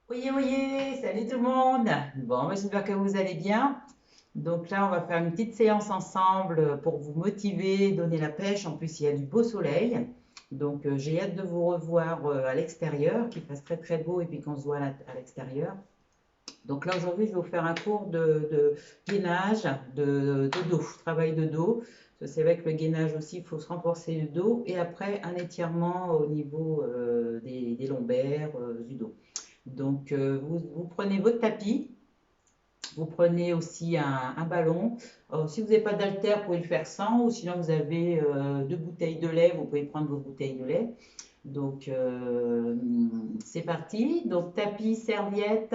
Oyez, oyez, salut tout le monde. Bon, moi, j'espère que vous allez bien. Donc là, on va faire une petite séance ensemble pour vous motiver, donner la pêche. En plus, il y a du beau soleil. Donc j'ai hâte de vous revoir à l'extérieur, qu'il fasse très très beau et puis qu'on se voit à l'extérieur. Donc là, aujourd'hui, je vais vous faire un cours de gainage, de dos, travail de dos. C'est vrai que le gainage aussi, il faut se renforcer le dos. Et après, un étirement au niveau des lombaires, du dos. Donc, vous prenez votre tapis, vous prenez aussi un ballon. Si vous n'avez pas d'haltère, vous pouvez le faire sans, ou sinon vous avez deux bouteilles de lait, vous pouvez prendre vos bouteilles de lait. Donc, c'est parti. Donc, tapis, serviette.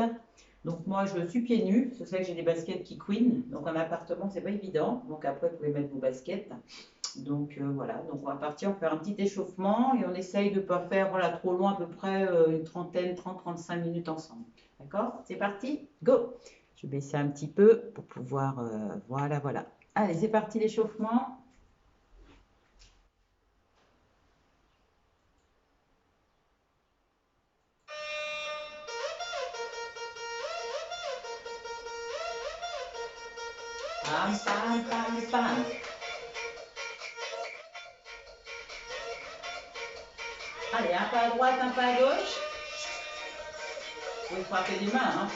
Donc, moi, je suis pieds nus. C'est ça que j'ai des baskets qui queen. Donc, en appartement, c'est pas évident. Donc, après, vous pouvez mettre vos baskets. Donc, voilà. Donc, on va partir, on va faire un petit échauffement et on essaye de ne pas faire voilà, trop loin, à peu près une trentaine, 30-35 minutes ensemble. D'accord? C'est parti? Go! Je vais baisser un petit peu pour pouvoir. Voilà, voilà. Allez, c'est parti l'échauffement. Pam, pam, pam, pam. Allez, un pas à droite, un pas à gauche. Vous pouvez frapper des mains, hein.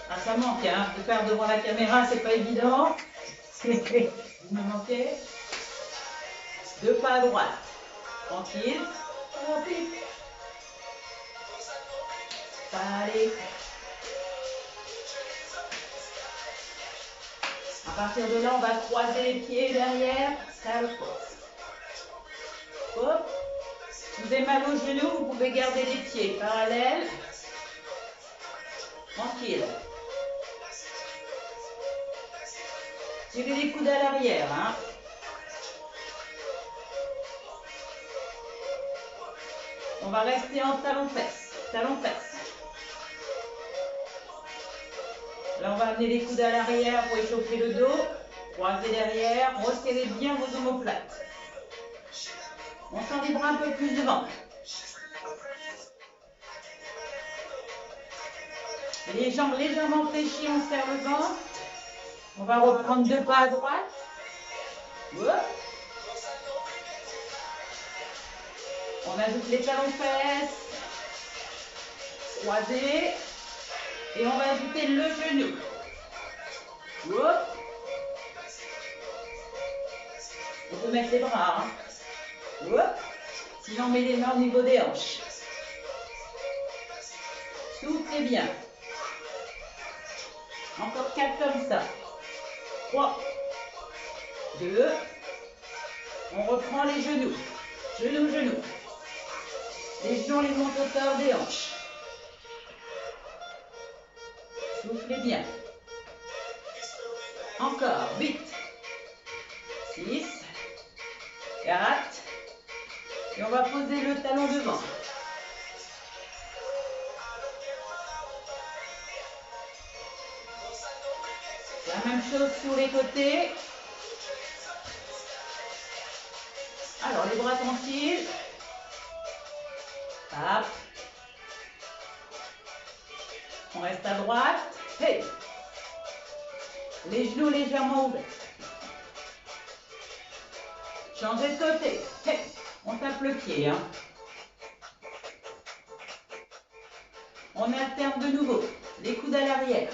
Ah, ça manque, hein. De faire devant la caméra, c'est pas évident. Vous me manquez. Deux pas à droite. Tranquille. Tranquille. Allez. À partir de là, on va croiser les pieds derrière. Calme. Hop. Si vous avez mal aux genoux, vous pouvez garder les pieds parallèles. Tranquille. Tirez les coudes à l'arrière, hein. On va rester en talon-fesse. Talon-fesse. Là, on va amener les coudes à l'arrière pour échauffer le dos. Croisez derrière. Resserrez bien vos omoplates. On tend les bras un peu plus devant. Les jambes légèrement fléchies, on serre le ventre. On va reprendre deux pas à droite. Hop. On ajoute les talons-fesses. Croisés. Et on va ajouter le genou. Hop. On peut mettre les bras. Hein. Hop. Sinon, on met les mains au niveau des hanches. Soufflez bien. Encore 4 comme ça. 3, 2. On reprend les genoux. Genoux, genoux. Les genoux, les montent hauteur des hanches. Soufflez bien. Encore. 8, 6, 4. Et on va poser le talon devant. La même chose sur les côtés. Alors, les bras tranquilles. Hop. On reste à droite. Hey. Les genoux légèrement ouverts. Changez de côté. Hey. On tape le pied. Hein. On alterne de nouveau. Les coudes à l'arrière.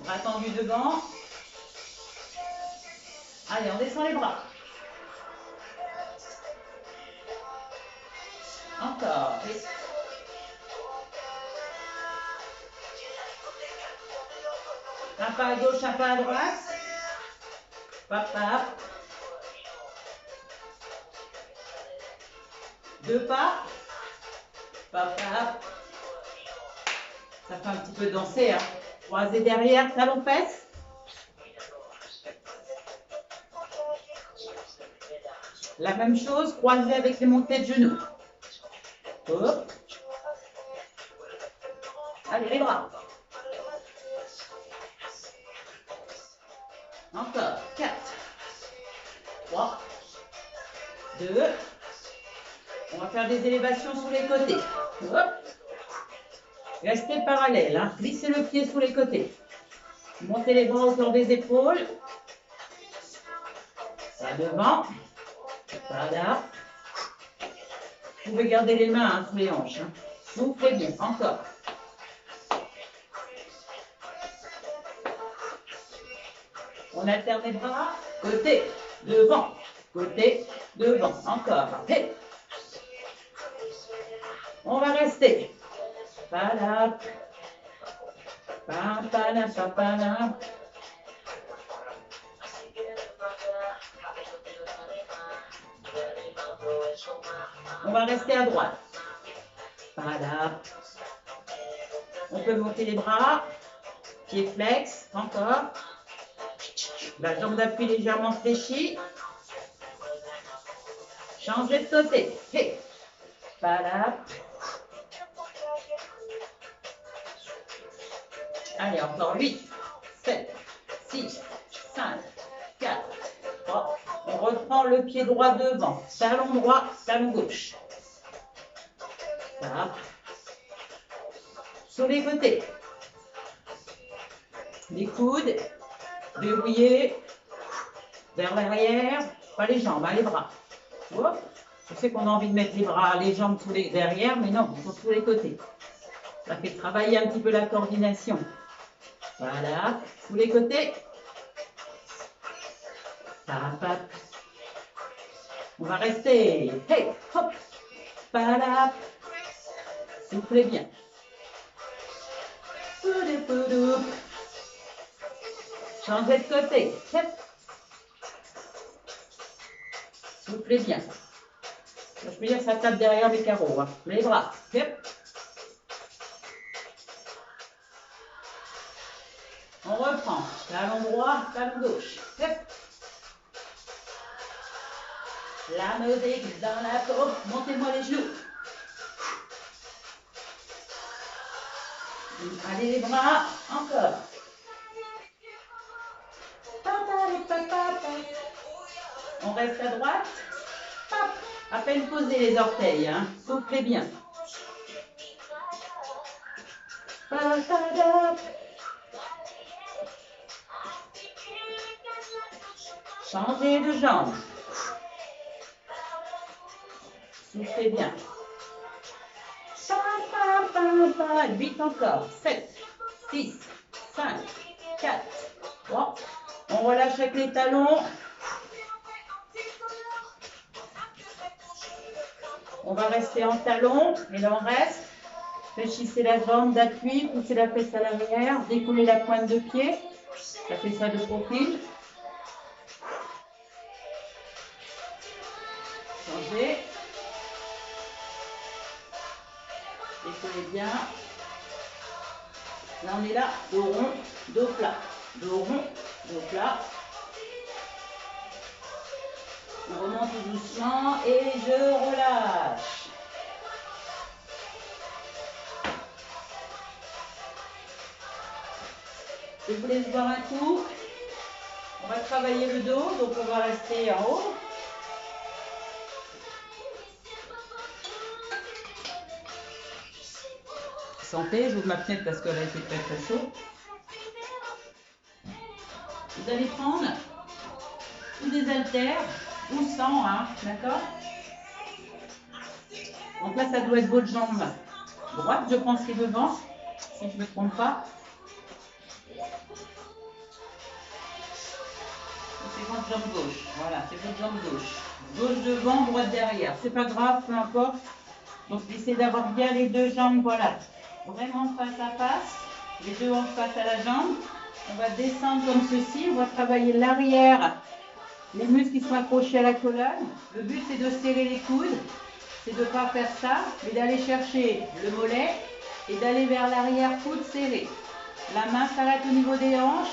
Bras tendus devant. Allez, on descend les bras. Encore. Un pas à gauche, un pas à droite. Pap, pap. Deux pas. Pap, pap. Ça fait un petit peu danser. Hein. Croisez derrière, talon-fesse. La même chose, croisez avec les montées de genoux. Hop. Allez, les bras. Encore. 4, 3, 2. On va faire des élévations sur les côtés. Hop. Restez parallèle, hein. Glissez le pied sur les côtés. Montez les bras autour des épaules. Ça devant. Voilà. Vous pouvez garder les mains hein, sous les hanches. Hein. Soufflez bien. Encore. On alterne les bras. Côté, devant. Côté, devant. Encore. Hey. On va rester. Voilà. On va rester à droite. Voilà. On peut monter les bras. Pieds flex. Encore. La jambe d'appui légèrement fléchie. Changez de côté. Hey. Voilà. Allez, encore 8, 7, 6, 5, 4, 3. On reprend le pied droit devant. Talon droit, talon gauche. Voilà. Sur les côtés. Les coudes. Verrouillés. Vers l'arrière. Pas les jambes, hein, les bras. Hop. Je sais qu'on a envie de mettre les bras, les jambes sous les derrière, mais non, ils sont sous les côtés. Ça fait travailler un petit peu la coordination. Voilà, sous les côtés. Pap. On va rester. Hey, hop. Palap. Soufflez bien. Poudou. Changez de côté. Hop. Soufflez bien. Je peux dire que ça tape derrière les carreaux. Hein. Les bras. Hop. On reprend. Talon droit, talon gauche. Hop. La musique dans la peau. Montez-moi les genoux. Allez les bras. Encore. On reste à droite. Hop. À peine poser les orteils. Hein. Soufflez bien. Changez de jambe. Soufflez bien. 8 encore. 7, 6, 5, 4, 3. On relâche avec les talons. On va rester en talons. Et là, on reste. Fléchissez la jambe d'appui. Poussez la fesse à l'arrière. Décollez la pointe de pied. Ça fait ça de profil. Changez. Décollez bien. Là, on est là. Dos rond, dos plat. Dos rond, dos plat. On remonte tout doucement et je relâche. Je vous laisse voir un coup. On va travailler le dos, donc on va rester en haut. Santé, j'ouvre ma fenêtre parce qu'elle a été très très chaud. Vous allez prendre ou des haltères ou sans, hein, d'accord? Donc là, ça doit être votre jambe droite, je pense, qui est devant, si je ne me trompe pas. C'est votre jambe gauche, voilà, c'est votre jambe gauche. Gauche devant, droite derrière, c'est pas grave, peu importe. Donc essayez d'avoir bien les deux jambes, voilà, vraiment face à face, les deux hanches face à la jambe. On va descendre comme ceci, on va travailler l'arrière, les muscles qui sont accrochés à la colonne. Le but c'est de serrer les coudes, c'est de ne pas faire ça, mais d'aller chercher le mollet et d'aller vers l'arrière, coude serré. La main s'arrête au niveau des hanches,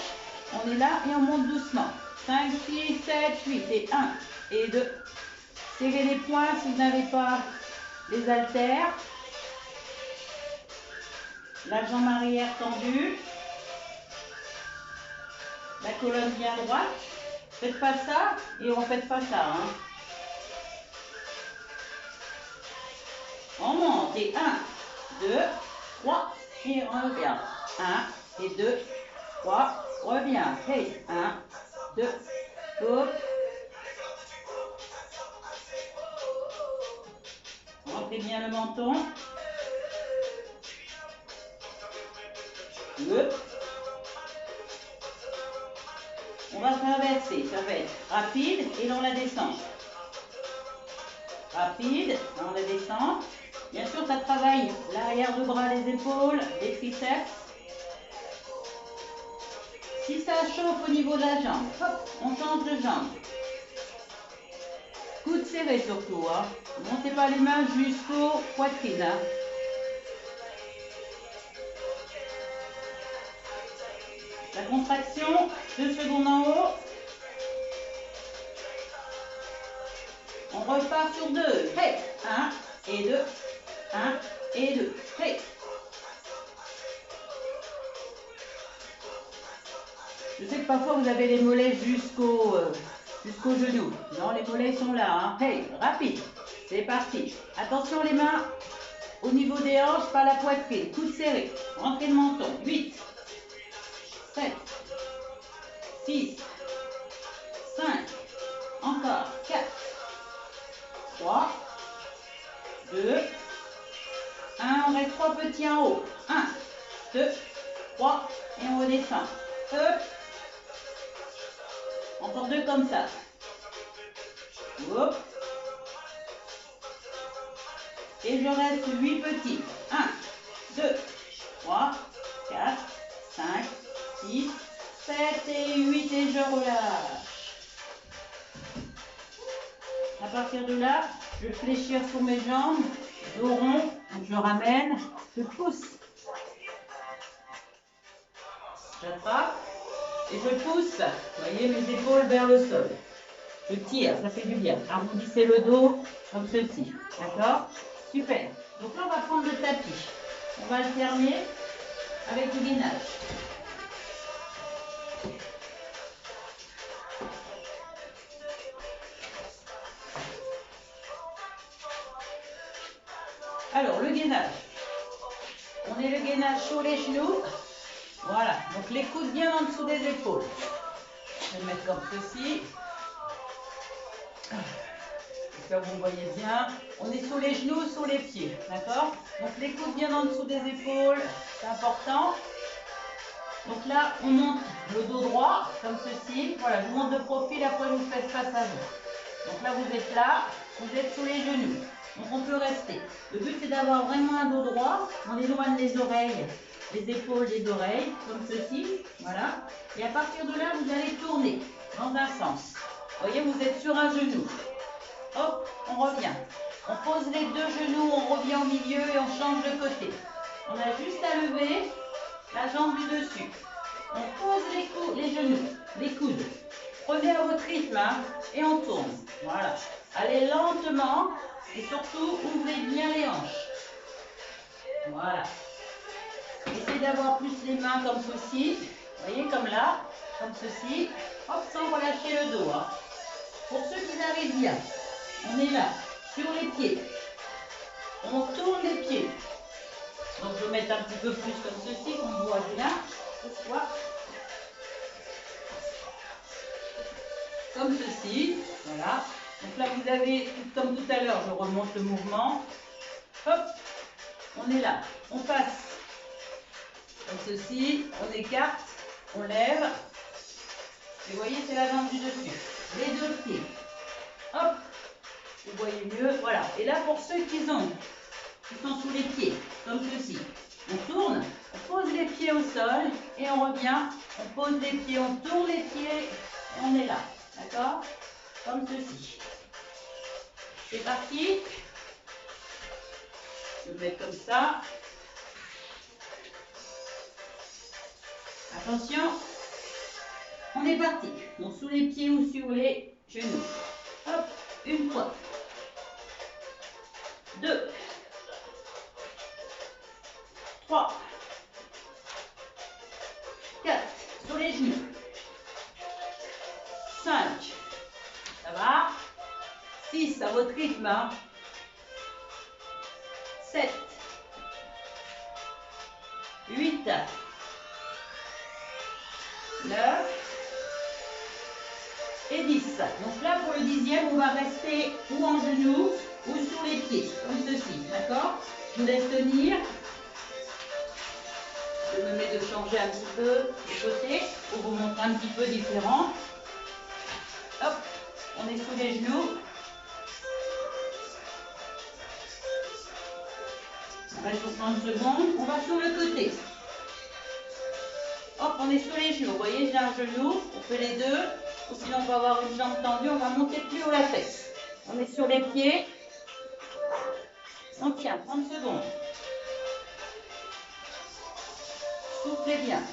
on est là et on monte doucement. 5, 6, 7, 8 et 1 et 2. Serrez les poings si vous n'avez pas les haltères. La jambe arrière tendue. La colonne bien droite. Faites pas ça et on ne fait pas ça. Hein. montez. 1, 2, 3, et reviens. 1 et 2, 3, reviens. Hey, 1, 2, hop. Rentrez bien le menton. Hop. On va traverser, ça va être rapide et dans la descente. Rapide, dans la descente. Bien sûr, ça travaille l'arrière du bras, les épaules, les triceps. Si ça chauffe au niveau de la jambe, hop, on change de jambe. Coude serré surtout, hein. Ne montez pas les mains jusqu'aux poitrines. Hein. La contraction, 2 secondes en haut. On repart sur 2. Hey, 1 et 2. 1 et 2. Hey. Je sais que parfois vous avez les mollets jusqu'au genou. Non, les mollets sont là. Hein. Hey, rapide. C'est parti. Attention les mains au niveau des hanches, pas la poitrine. Coude serré. Rentrez le menton. 8, 7, 6, 5, encore 4, 3, 2, 1. On reste 3 petits en haut. 1, 2, 3 et on redescend. Hop. Encore 2 comme ça. Hop. Et je reste 8 petits. 1, 2, 3, 4, 5, 6, 7 et 8 et je relâche. À partir de là, je vais fléchir sur mes jambes, dos rond, donc je ramène, je pousse. J'attrape et je pousse. Vous voyez mes épaules vers le sol. Je tire, ça fait du bien. Arrondissez le dos comme ceci. D'accord? Super. Donc là, on va prendre le tapis. On va alterner avec du gainage. Alors, le gainage. On est le gainage sur les genoux. Voilà. Donc, les coudes bien en dessous des épaules. Je vais le mettre comme ceci. Là, vous voyez bien. On est sur les genoux, sur les pieds. D'accord? Donc, les coudes bien en dessous des épaules. C'est important. Donc là, on monte le dos droit, comme ceci. Voilà, je vous montre de profil, après vous faites face à vous. Donc là, vous êtes là, vous êtes sur les genoux. Donc on peut rester. Le but, c'est d'avoir vraiment un dos droit. On éloigne les oreilles, les épaules des oreilles, comme ceci. Voilà. Et à partir de là, vous allez tourner dans un sens. Vous voyez, vous êtes sur un genou. Hop, on revient. On pose les 2 genoux, on revient au milieu et on change de côté. On a juste à lever la jambe du dessus. On pose les genoux, les coudes. Prenez à votre rythme hein, et on tourne. Voilà. Allez lentement et surtout ouvrez bien les hanches. Voilà. Essayez d'avoir plus les mains comme ceci. Vous voyez, comme là, comme ceci. Hop, sans relâcher le dos. Hein. Pour ceux qui arrivent bien, on est là, sur les pieds. On tourne les pieds. Donc je vais mettre un petit peu plus comme ceci, qu'on voit bien. Comme ceci, voilà. Donc là vous avez, comme tout à l'heure, je remonte le mouvement. Hop, on est là. On passe comme ceci, on écarte, on lève. Et vous voyez, c'est la jambe du dessus. Les 2 pieds. Hop, vous voyez mieux, voilà. Et là pour ceux qui sont sous les pieds, comme ceci. On tourne, on pose les pieds au sol et on revient. On pose les pieds, on tourne les pieds et on est là. D'accord? Comme ceci. C'est parti. Je vais mettre comme ça. Attention. On est parti. Donc sous les pieds ou sur les genoux. Hop, une fois. 2. 3, 4, sur les genoux, 5, ça va, 6 à votre rythme, hein. 7, 8, 9 et 10. Donc là, pour le 10e, on va rester ou en genoux ou sur les pieds, comme ceci, d'accord? Je vous laisse tenir. Je me mets de changer un petit peu de côté pour vous montrer un petit peu différent. Hop, on est sous les genoux. On reste sur 30 secondes. On va sur le côté. Hop, on est sur les genoux. Vous voyez, j'ai un genou. On fait les deux. Ou sinon, on va avoir une jambe tendue. On va monter plus haut la fesse. On est sur les pieds. On tient 30 secondes. Soufflez bien.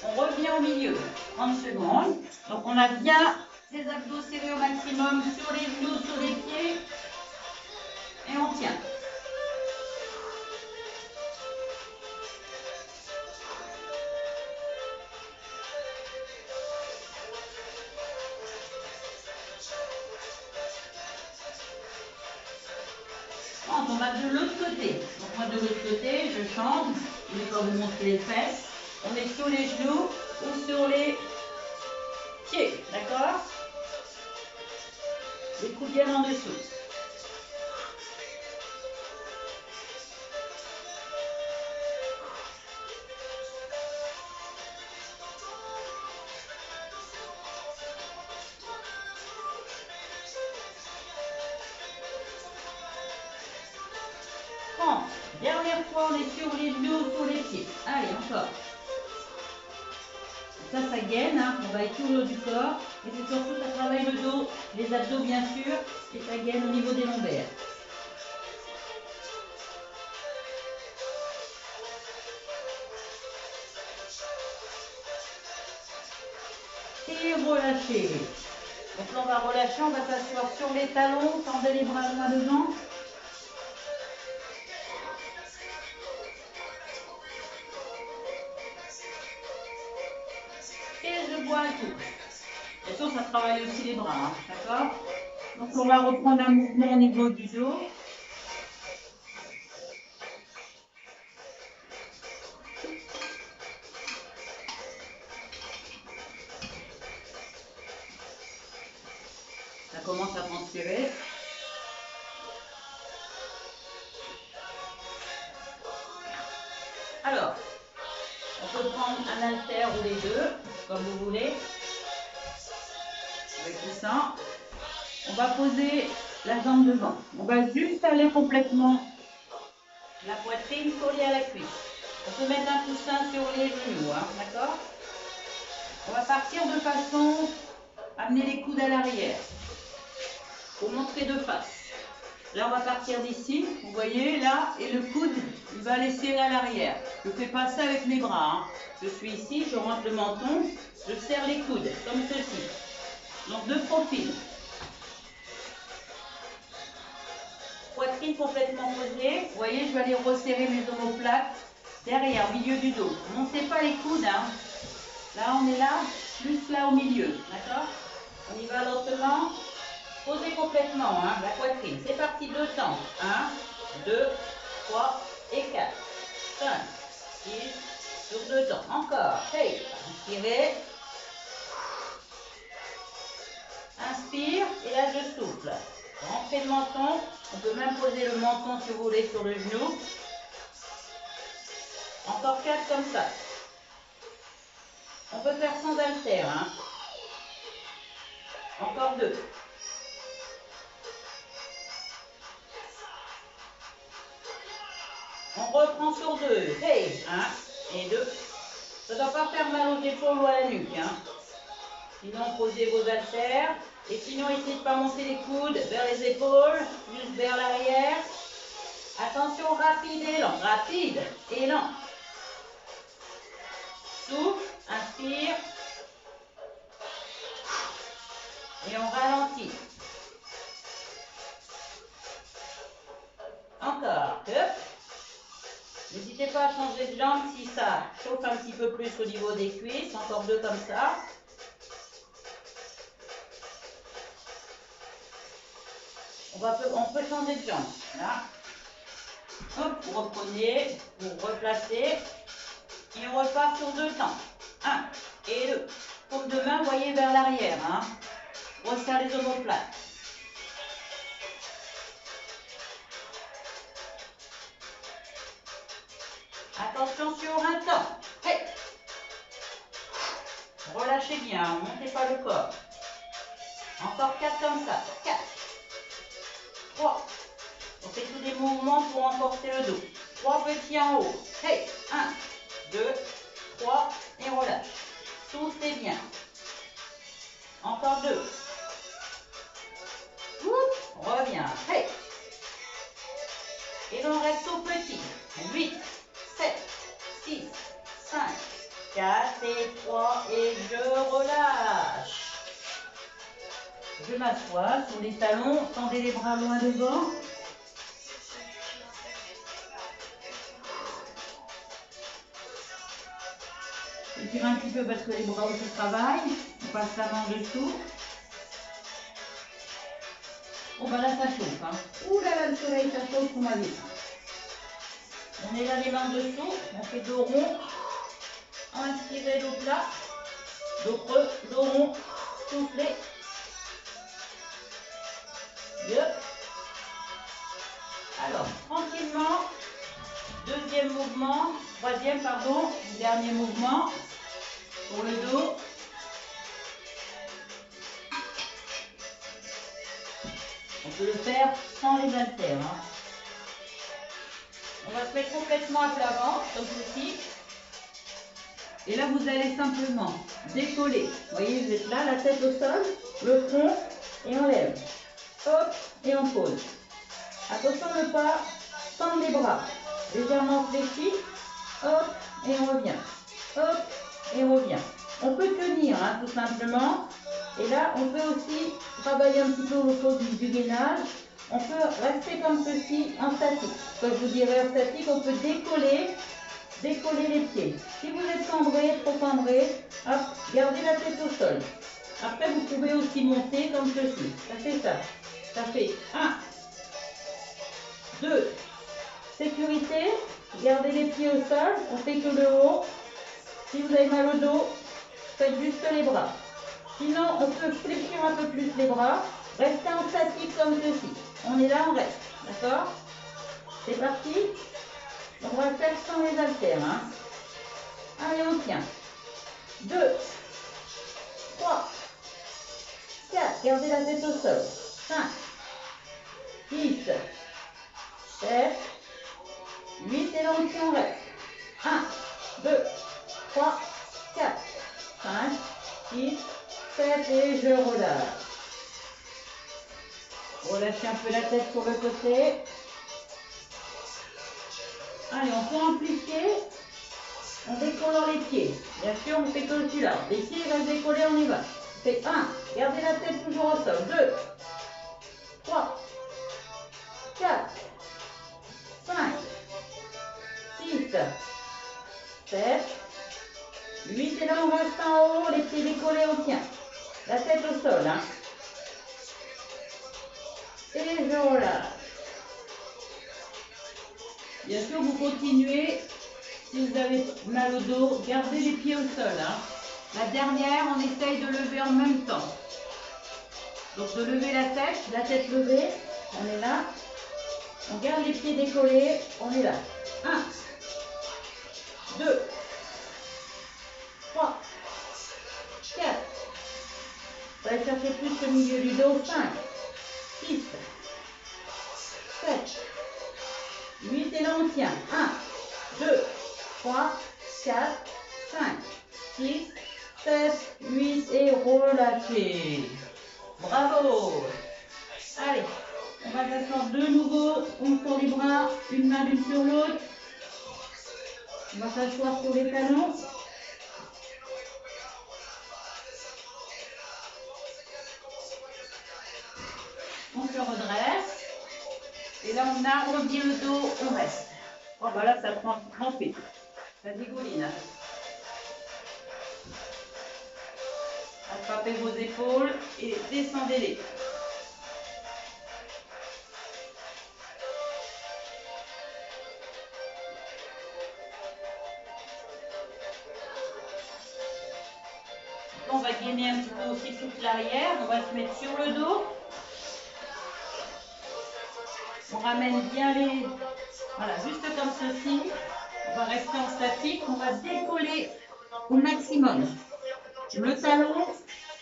On revient au milieu. 30 secondes. Donc, on a bien les abdos serrés au maximum sur les genoux, sur les pieds. Et on tient. On va de l'autre côté. Donc moi de l'autre côté, je change. Je vais pas vous montrer les fesses. On est sur les genoux ou sur les pieds. D'accord? Les coudes bien en dessous. Dernière fois, on est sur les genoux, sur les pieds. Allez, encore. Ça gaine, hein. On va étirer le haut du corps. Et c'est surtout, ça travaille le dos, les abdos bien sûr, et ça gaine au niveau des lombaires. Et relâchez. Donc là, on va relâcher, on va s'asseoir sur les talons, tendez les bras loin devant. Un coup. Bien sûr, ça travaille aussi les bras, hein, d'accord? Donc, on va reprendre un mouvement au niveau du dos. Ça commence à transpirer. Alors, on peut prendre un haltère ou les deux, comme vous voulez. Avec tout ça, on va poser la jambe devant. On va juste aller complètement la poitrine collée à la cuisse. On peut mettre un coussin sur les genoux, hein, d'accord? On va partir de façon à amener les coudes à l'arrière pour montrer de face. Là, on va partir d'ici, vous voyez, là, et le coude, il va aller serrer à l'arrière. Je ne fais pas ça avec mes bras. Hein. Je suis ici, je rentre le menton, je serre les coudes, comme ceci. Donc, de profil. Poitrine complètement posée. Vous voyez, je vais aller resserrer mes omoplates derrière, au milieu du dos. Ne montez pas les coudes. Hein. Là, on est là, plus là au milieu. D'accord? On y va lentement. Posez complètement hein, la poitrine. C'est parti, 2 temps. 1, 2, 3 et 4. 5, 6, sur 2 temps. Encore. Hey, inspirez. Inspire et là je souffle. Rentrez le menton. On peut même poser le menton si vous voulez sur le genou. Encore 4 comme ça. On peut faire sans haltère. Hein. Encore 2. On reprend sur 2. Hey, 1 et 2. Ça ne doit pas faire mal aux épaules ou à la nuque. Hein. Sinon, posez vos haltères. Et sinon, essayez de ne pas monter les coudes vers les épaules, juste vers l'arrière. Attention, rapide et lent. Rapide et lent. Souffle, inspire. Et on ralentit. Encore. N'hésitez pas à changer de jambe si ça, chauffe un petit peu plus au niveau des cuisses, encore 2 comme ça. On peut changer de jambe. Là. Hop, vous reprenez, vous replacez. Et on repart sur 2 temps. 1 et 2. Paume de main, voyez vers l'arrière. Hein. Resserre les omoplates. Attention sur un temps. Hey. Relâchez bien, ne montez pas le corps. Encore 4 comme ça. 4. 3. On fait tous des mouvements pour emporter le dos. 3 petits en haut. Hey. 1, 2, 3 et relâche. Soufflez bien. Encore 2. Reviens. Hey. Et l'on reste au petit. 8, 7, 6, 5, 4 et 3 et je relâche. Je m'assois sur les talons, tendez les bras loin devant. Je tire un petit peu parce que les bras aussi travaillent. On passe la main dessous. Oh bah là ça chauffe. Hein. Ouh là là, le soleil ça chauffe, vous m'avez dit. On est là les mains dessous, on fait dos rond. Inspirez dos plat, dos creux, dos rond, soufflez. Mieux. Alors, tranquillement, deuxième mouvement, troisième, pardon, dernier mouvement pour le dos. On peut le faire sans les haltères. Hein. On va se mettre complètement à plat ventre, comme ceci. Et là, vous allez simplement décoller. Vous voyez, vous êtes là, la tête au sol, le front, et on lève. Hop, et on pose. Attention de ne pas tendre les bras. Légèrement fléchis. Hop, et on revient. Hop, et on revient. On peut tenir, hein, tout simplement. Et là, on peut aussi travailler un petit peu au niveau du gainage. On peut rester comme ceci en statique. Quand je vous dirais en statique, on peut décoller les pieds. Si vous êtes cambré, trop cambré, hop, gardez la tête au sol. Après, vous pouvez aussi monter comme ceci. Ça fait ça. Ça fait 1, 2, sécurité, gardez les pieds au sol, on fait que le haut. Si vous avez mal au dos, faites juste les bras. Sinon, on peut fléchir un peu plus les bras, rester en statique comme ceci. On est là, on reste. D'accord? C'est parti. On va le faire sans les haltères. Hein. Allez, on tient. 2, 3, 4. Gardez la tête au sol. 5, 6, 7, 8. Et là, on reste. 1, 2, 3, 4, 5, 6, 7. Et je relâche. Relâchez un peu la tête sur le côté. Allez, on peut amplifier en décollant les pieds. Bien sûr, on fait que celui-là. Les pieds restent décollés, on y va. On fait 1. Gardez la tête toujours au sol. 2, 3, 4, 5, 6, 7, 8. Et là, on reste en haut. Les pieds décollés, on tient. La tête au sol. Hein. Et je relâche. Bien sûr, vous continuez. Si vous avez mal au dos, gardez les pieds au sol. Hein. La dernière, on essaye de lever en même temps. Donc de lever la tête levée. On est là. On garde les pieds décollés. On est là. 1, 2, 3, 4. Vous allez chercher plus le milieu du dos. 5, 6, 7, 8. Et là, on tient. 1, 2, 3, 4, 5, 6, 7, 8 et relâchez. Bravo. Allez, on va s'asseoir de nouveau. On sort les bras, une main l'une sur l'autre. On va s'asseoir sur les talons. On se redresse. Et là, on arrondit le dos, on reste. Oh, bah là, ça prend 30 minutes. Ça dégouline. Hein. Attrapez vos épaules et descendez-les. On va gainer un petit peu aussi toute l'arrière. On va se mettre sur le dos. On ramène bien les... Voilà, juste comme ceci. On va rester en statique. On va décoller au maximum. Le talon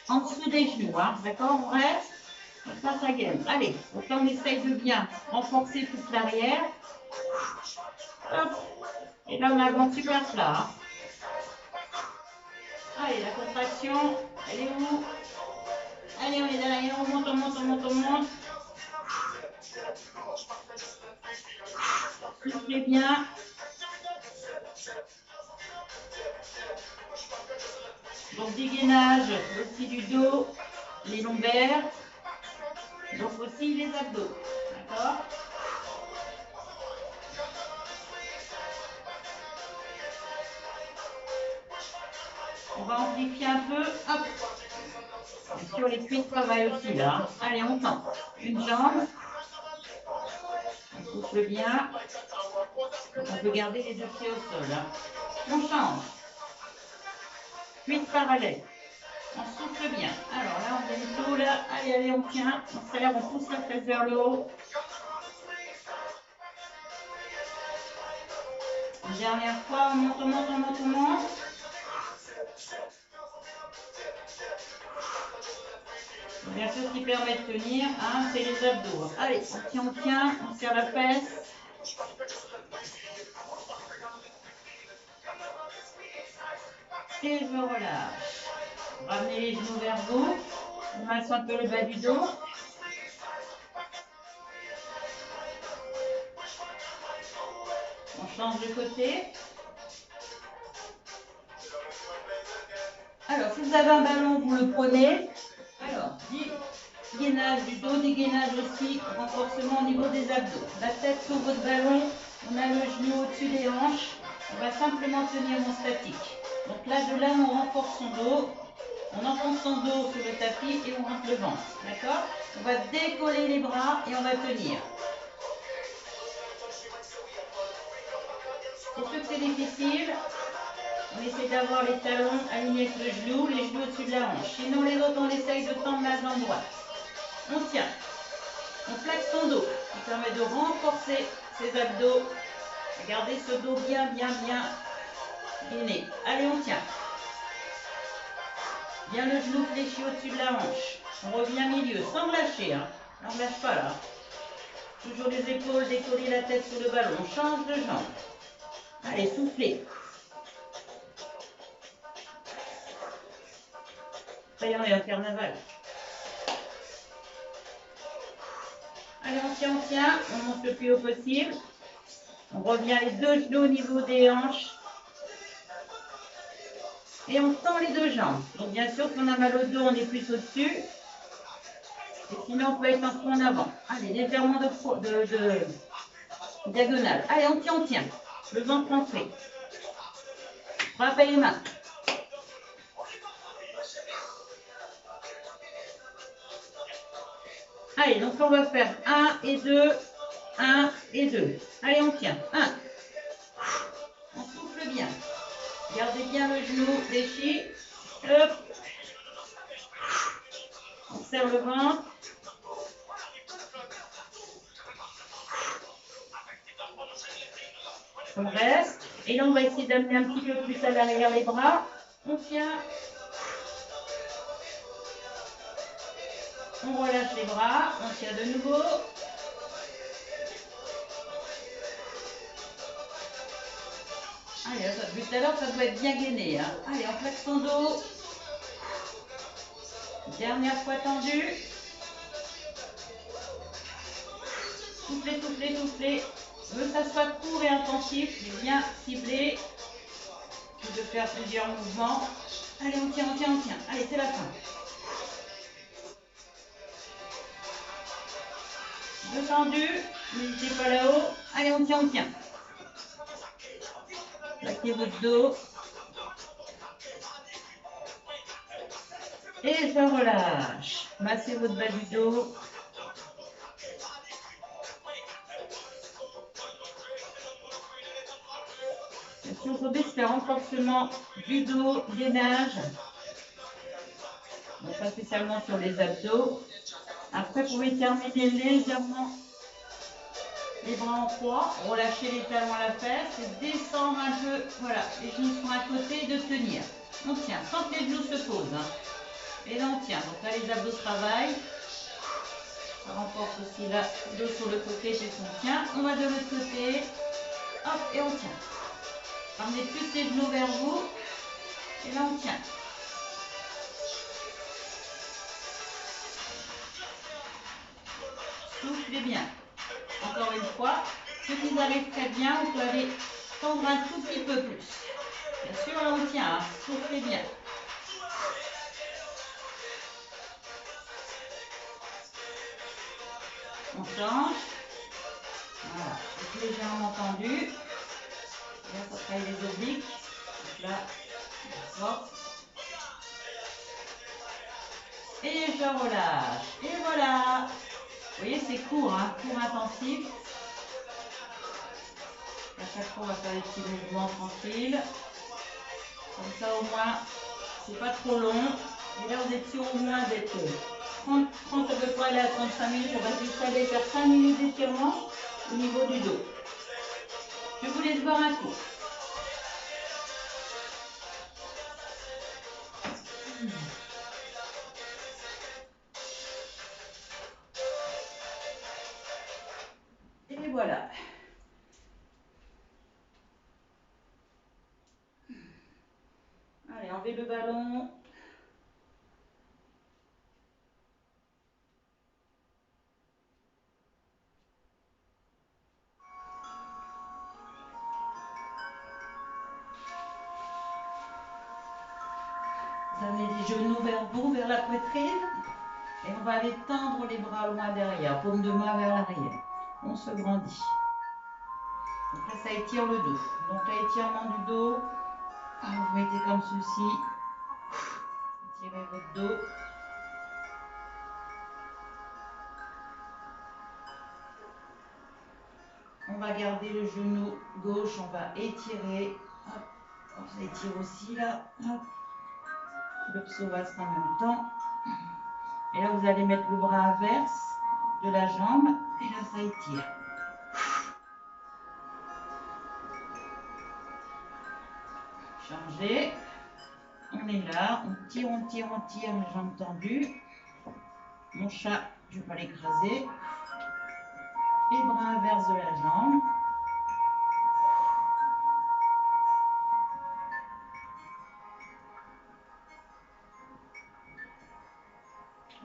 en dessous des genoux. Hein. D'accord? On reste. Ça gagne. Allez, donc là, on essaye de bien renforcer toute l'arrière. Hop. Et là, on a le ventre super plat. Hein. Allez, la contraction, elle est où? Allez, on est derrière, on monte, on monte, on monte, on monte. Soufflez bien. Donc, dégainage aussi du dos, les lombaires. Donc aussi les abdos. D'accord? On va amplifier un peu. Hop. Et sur les cuisses travaillent aussi là. Allez, on tente. Une jambe. On souffle bien. On peut garder les deux pieds au sol. Hein. On change. Cuisses parallèles. On souffle bien. Alors là, on vient tout là. Allez, allez, on tient. On serre, on pousse la tête vers le haut. Une dernière fois, on monte, on monte, on monte, on monte. Bien sûr, ce qui permet de tenir, hein, c'est les abdos. Allez, on tient, on serre la fesse. Et je relâche. Ramenez les genoux vers vous. On masse un peu le bas du dos. On change de côté. Alors, si vous avez un ballon, vous le prenez. Alors, dégainage du dos, dégainage aussi, renforcement au niveau des abdos. La tête sur votre ballon, on a le genou au-dessus des hanches. On va simplement tenir en statique. Donc là, de là, on renforce son dos. On enfonce son dos sur le tapis et on rentre le ventre. D'accord? On va décoller les bras et on va tenir. Pour ceux que c'est difficile, on essaie d'avoir les talons alignés avec le genou, les genoux au-dessus de la hanche. Sinon, les autres, on essaye de tendre la jambe droite. On tient. On plaque son dos. Ça permet de renforcer ses abdos. Regardez ce dos bien gainé. Allez, on tient. Bien le genou fléchi au-dessus de la hanche. On revient milieu, sans lâcher. Hein. On ne lâche pas là. Toujours les épaules, décoller la tête sur le ballon. On change de jambe. Allez, soufflez. Ça y est, on est au carnaval. Allez, on tient. On monte le plus haut possible. On revient les deux genoux au niveau des hanches. Et on tend les deux jambes. Donc bien sûr, si on a mal au dos, on est plus au-dessus. Et sinon, on peut être un peu en avant. Allez, légèrement de diagonale. Allez, on tient. Le ventre rentré. Frappez les mains. Allez, donc on va faire 1 et 2, 1 et 2. Allez, on tient. 1. On souffle bien. Gardez bien le genou fléchi. Hop. On serre le ventre. On reste. Et là, on va essayer d'amener un petit peu plus à l'arrière les bras. On tient. On relâche les bras. On tient de nouveau. Allez, depuis tout à l'heure, ça doit être bien gainé. Hein. Allez, on plaque son dos. Dernière fois tendue. Soufflez, soufflez, soufflez. Je veux que ça soit court et intensif, bien ciblé. Je peux faire plusieurs mouvements. Allez, on tient. Allez, c'est la fin. Descendu, n'hésitez pas là-haut. Allez, on tient. Plaquez votre dos. Et je relâche. Massez votre bas du dos. Bien sûr, aujourd'hui, c'est un renforcement du dos, gainage. Donc, pas spécialement sur les abdos. Après, vous pouvez terminer légèrement les bras en croix, relâcher les talons à la fesse et descendre un peu. Voilà, les genoux sont à côté, de tenir. On tient, sans que les genoux se posent. Hein. Et là, on tient. Donc là, les abdos travaillent. Ça renforce aussi la dos sur le côté, c'est qu'on tient. On va de l'autre côté. Hop, et on tient. Ramenez plus les genoux vers vous. Et là, on tient. Soufflez bien. Encore une fois, ceux qui arrivent très bien, on peut aller tendre un tout petit peu plus. Bien sûr, là on tient, hein. Soufflez bien. On change. Voilà, c'est légèrement tendu. Là, ça travaille les obliques. Donc là, hop. Et je relâche. Et voilà. Vous voyez, c'est court, hein, court intensif. À chaque fois, on va faire des petits mouvements tranquilles. Comme ça, au moins, c'est pas trop long. Et là, vous êtes sûr au moins d'être 30 à peu près, là, 35 minutes. On va juste aller faire 5 minutes d'étirement au niveau du dos. Je vous laisse boire un coup. Et voilà. Allez, enlevez le ballon. Vous amenez les genoux vers vous, vers la poitrine. Et on va aller tendre les bras loin derrière, paume de main vers l'arrière. On se grandit. Donc là, ça étire le dos. Donc là, étirement du dos. Vous mettez comme ceci. Étirez votre dos. On va garder le genou gauche, on va étirer. Hop. On s'étire aussi là. Hop. Le psoas en même temps. Et là, vous allez mettre le bras inverse de la jambe. Et là, ça étire. Changez. On est là. On tire, on tire, on tire. Les jambes tendues. Mon chat, je ne vais pas l'écraser. Et bras inverse de la jambe.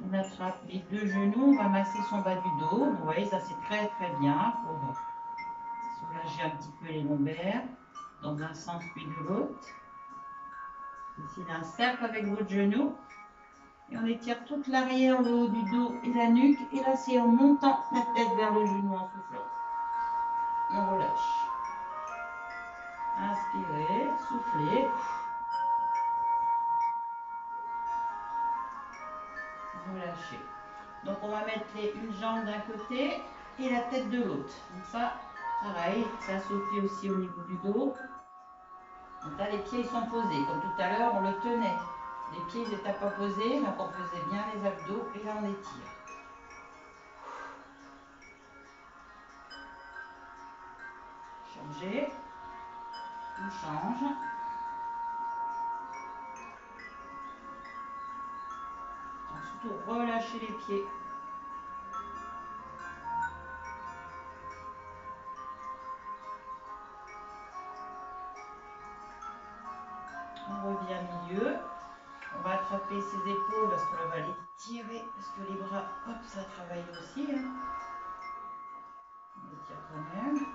On attrape les deux genoux, on va masser son bas du dos. Vous voyez, ça c'est très très bien pour soulager un petit peu les lombaires dans un sens puis de l'autre. Ici, un cercle avec votre genou. Et on étire toute l'arrière, le haut du dos et la nuque. Et là, c'est en montant la tête vers le genou en soufflant. On relâche. Inspirez, soufflez. Relâchez. Donc on va mettre une jambe d'un côté et la tête de l'autre. Donc ça, pareil, ça s'offre aussi au niveau du dos. Donc là, les pieds ils sont posés. Comme tout à l'heure, on le tenait. Les pieds n'étaient pas posés, donc on faisait bien les abdos et là on étire. Changez. On change. Surtout relâcher les pieds. On revient au milieu. On va attraper ses épaules parce qu'on va les tirer. Parce que les bras, hop, ça travaille aussi. Hein. On les tire quand même.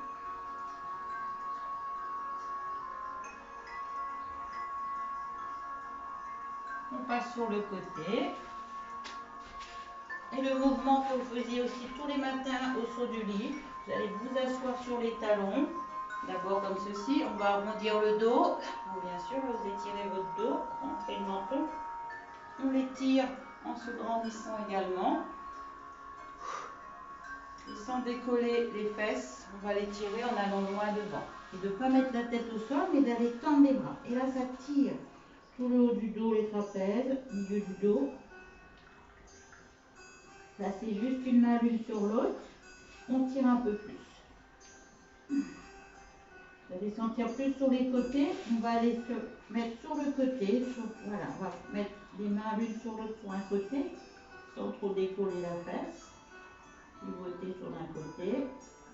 On passe sur le côté. Et le mouvement que vous faisiez aussi tous les matins au saut du lit. Vous allez vous asseoir sur les talons. D'abord comme ceci, on va arrondir le dos. Donc, bien sûr, vous étirez votre dos, rentrez le menton. On l'étire en se grandissant également. Et sans décoller les fesses, on va les tirer en allant loin devant. Et de ne pas mettre la tête au sol, mais d'aller tendre les bras. Et là, ça tire tout le haut du dos, les trapèzes, milieu du dos. Là, c'est juste une main l'une sur l'autre. On tire un peu plus. Vous allez sentir plus sur les côtés. On va aller se mettre sur le côté. Voilà, on va mettre les mains l'une sur l'autre sur un côté, sans trop décoller la fesse. Pivoter sur un côté,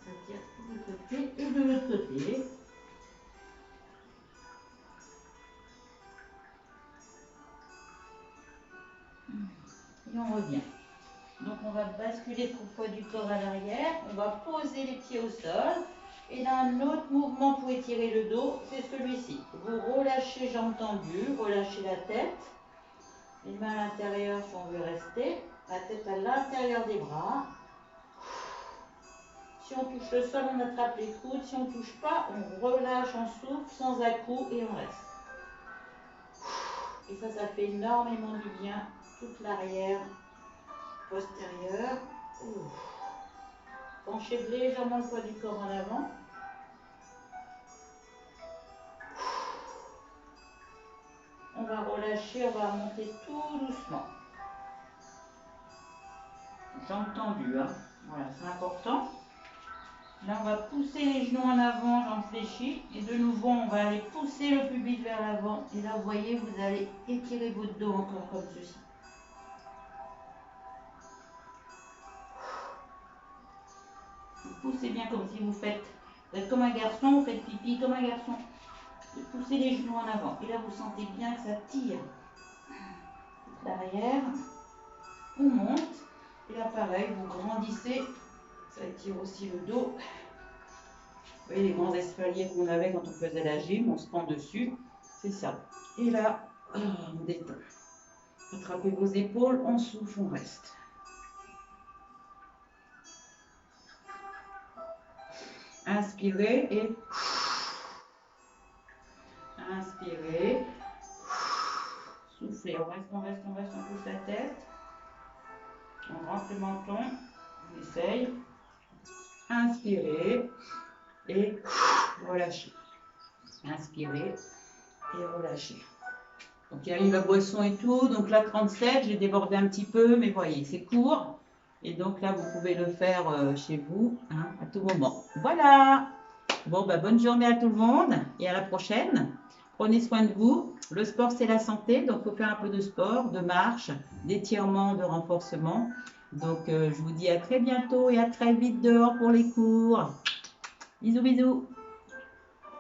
ça tire sur le côté et de l'autre côté. Et on revient. Donc on va basculer le poids du corps à l'arrière, on va poser les pieds au sol. Et là, un autre mouvement pour étirer le dos, c'est celui-ci. Vous relâchez jambes tendues, relâchez la tête. Les mains à l'intérieur si on veut rester. La tête à l'intérieur des bras. Si on touche le sol, on attrape les coudes. Si on ne touche pas, on relâche, on souffle sans à-coups et on reste. Et ça fait énormément du bien. Toute l'arrière postérieure. Penchez légèrement le poids du corps en avant. On va relâcher, on va remonter tout doucement. Jambes tendues, hein. Voilà, c'est important. Là, on va pousser les genoux en avant, jambes fléchies. Et de nouveau, on va aller pousser le pubis vers l'avant. Et là, vous voyez, vous allez étirer votre dos encore comme ceci. Vous poussez bien comme si vous êtes comme un garçon, vous faites pipi comme un garçon. Vous poussez les genoux en avant. Et là, vous sentez bien que ça tire. L'arrière, on monte. Et là, pareil, vous grandissez. Ça étire aussi le dos. Vous voyez les grands espaliers qu'on avait quand on faisait la gym, on se prend dessus. C'est ça. Et là, on détend. Attrapez vos épaules, on souffle, on reste. Inspirez et inspirez. Soufflez, on reste, on pousse la tête. On rentre le menton, on essaye. Inspirez et relâchez. Inspirez et relâchez. Donc il arrive la boisson et tout. Donc là 37, j'ai débordé un petit peu, mais voyez, c'est court. Et donc là, vous pouvez le faire chez vous, hein, à tout moment. Voilà. Bon, bah, bonne journée à tout le monde et à la prochaine. Prenez soin de vous. Le sport, c'est la santé. Donc, il faut faire un peu de sport, de marche, d'étirement, de renforcement. Donc, je vous dis à très bientôt et à très vite dehors pour les cours. Bisous, bisous.